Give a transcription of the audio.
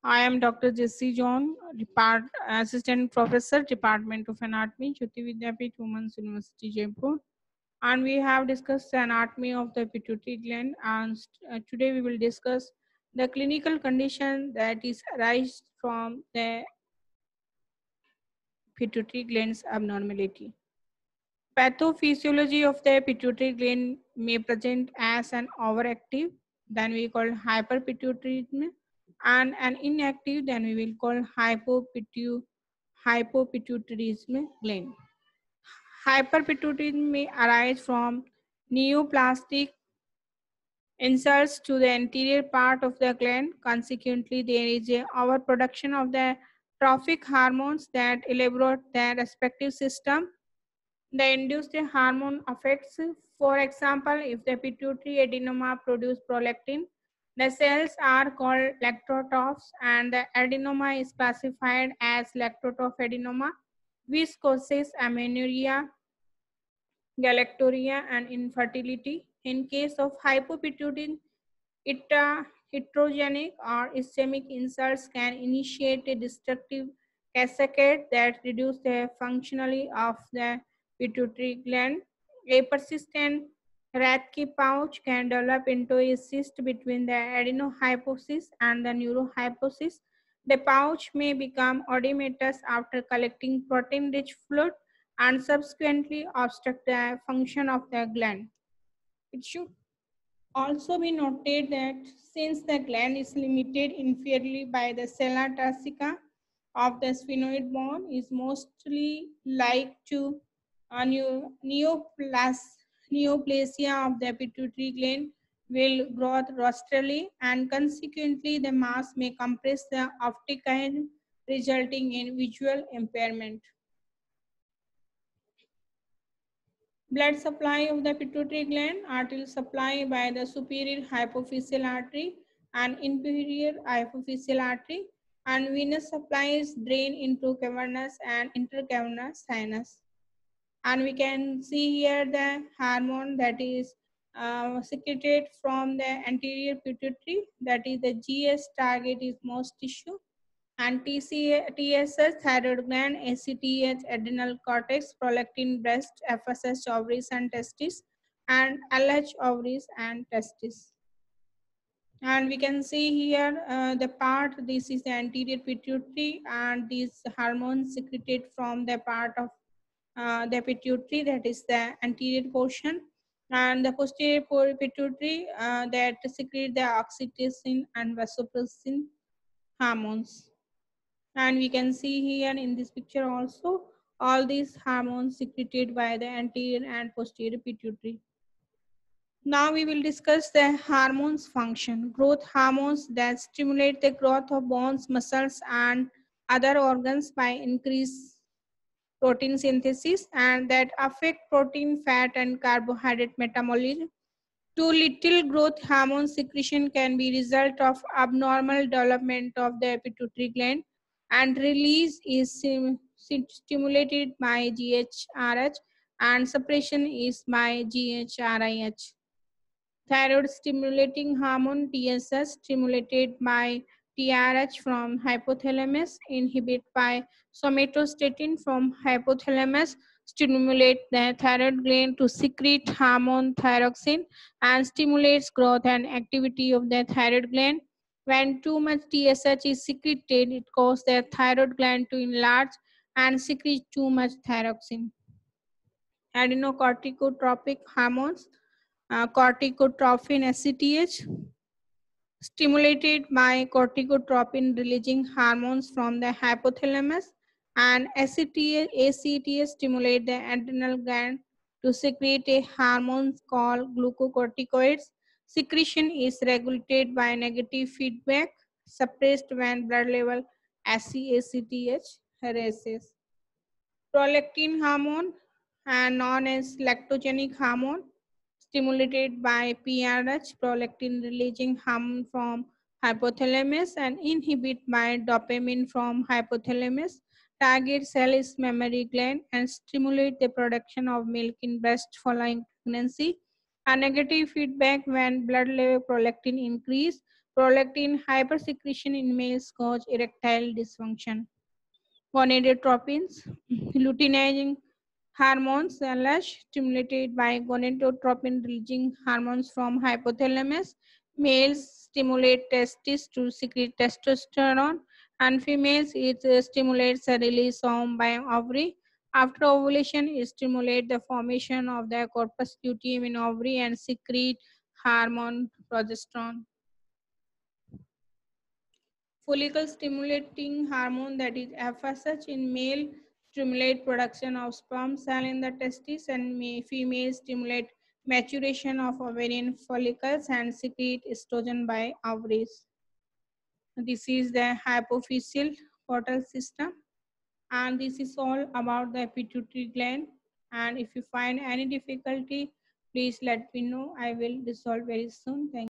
I am Dr. Jessie John, Assistant Professor, Department of Anatomy, Jyoti Vidyapeeth Women's University, Jaipur. And we have discussed the anatomy of the pituitary gland. And today we will discuss the clinical condition that is arise from the pituitary gland's abnormality. Pathophysiology of the pituitary gland may present as an overactive, then we call hyperpituitarism, and an inactive, then we will call hypopituitarism gland. Hyperpituitarism may arise from neoplastic inserts to the anterior part of the gland. Consequently, there is a overproduction of the trophic hormones that elaborate their respective system. The induced hormone affects, for example, if the pituitary adenoma produce prolactin, the cells are called lactotrophs and the adenoma is classified as lactotroph adenoma, which causes amenorrhea, galactorrhea, and infertility. In case of hypopituitarism, heterogenic or ischemic insults can initiate a destructive cascade that reduces the functionality of the pituitary gland. A persistent Rathke pouch can develop into a cyst between the adenohypophysis and the neurohypophysis. The pouch may become edematous after collecting protein-rich fluid and subsequently obstruct the function of the gland. It should also be noted that since the gland is limited inferiorly by the sella turcica of the sphenoid bone, is mostly like to a neoplasia of the pituitary gland will grow rostrally, and consequently the mass may compress the optic end, resulting in visual impairment. Blood supply of the pituitary gland, arterial supply by the superior hypophyseal artery and inferior hypophyseal artery, and venous supplies drain into cavernous and intercavernous sinus. And we can see here the hormone that is secreted from the anterior pituitary, that is the GS target is most tissue, and TSS, thyroid gland, ACTH, adrenal cortex, prolactin, breast, FSH, ovaries and testes, and LH, ovaries and testes. And we can see here the part, this is the anterior pituitary, and these hormones secreted from the part of the pituitary, that is the anterior portion, and the posterior pituitary that secrete the oxytocin and vasopressin hormones. And we can see here in this picture also all these hormones secreted by the anterior and posterior pituitary. Now we will discuss the hormones function. Growth hormones that stimulate the growth of bones, muscles and other organs by increased protein synthesis, and that affect protein, fat and carbohydrate metabolism. Too little growth hormone secretion can be result of abnormal development of the pituitary gland, and release is stimulated by GHRH and suppression is by GHRIH. Thyroid stimulating hormone TSS stimulated by TRH from hypothalamus, inhibited by somatostatin from hypothalamus, stimulate the thyroid gland to secrete hormone thyroxine and stimulates growth and activity of the thyroid gland. When too much TSH is secreted, it causes the thyroid gland to enlarge and secrete too much thyroxine. Adenocorticotropic hormones, corticotropin ACTH, stimulated by corticotropin releasing hormones from the hypothalamus, and ACTH stimulate the adrenal gland to secrete a hormone called glucocorticoids. Secretion is regulated by negative feedback, suppressed when blood level ACTH rises. Prolactin hormone, and known as lactogenic hormone, stimulated by PRH, prolactin releasing hormone from hypothalamus, and inhibit by dopamine from hypothalamus, target cell is mammary gland and stimulate the production of milk in breast following pregnancy. A negative feedback when blood level prolactin increase, Prolactin hypersecretion in males cause erectile dysfunction. Gonadotropins, luteinizing hormones stimulated by gonadotropin releasing hormones from hypothalamus. Males stimulate testes to secrete testosterone, and females it stimulates the release of by ovary. After ovulation, it stimulates the formation of the corpus luteum in ovary and secrete hormone progesterone. Follicle stimulating hormone, that is FSH, in male stimulate production of sperm cell in the testes, and female stimulate maturation of ovarian follicles and secrete estrogen by ovaries. This is the hypophyseal portal system, and this is all about the pituitary gland. And if you find any difficulty, please let me know. I will resolve very soon. Thank you.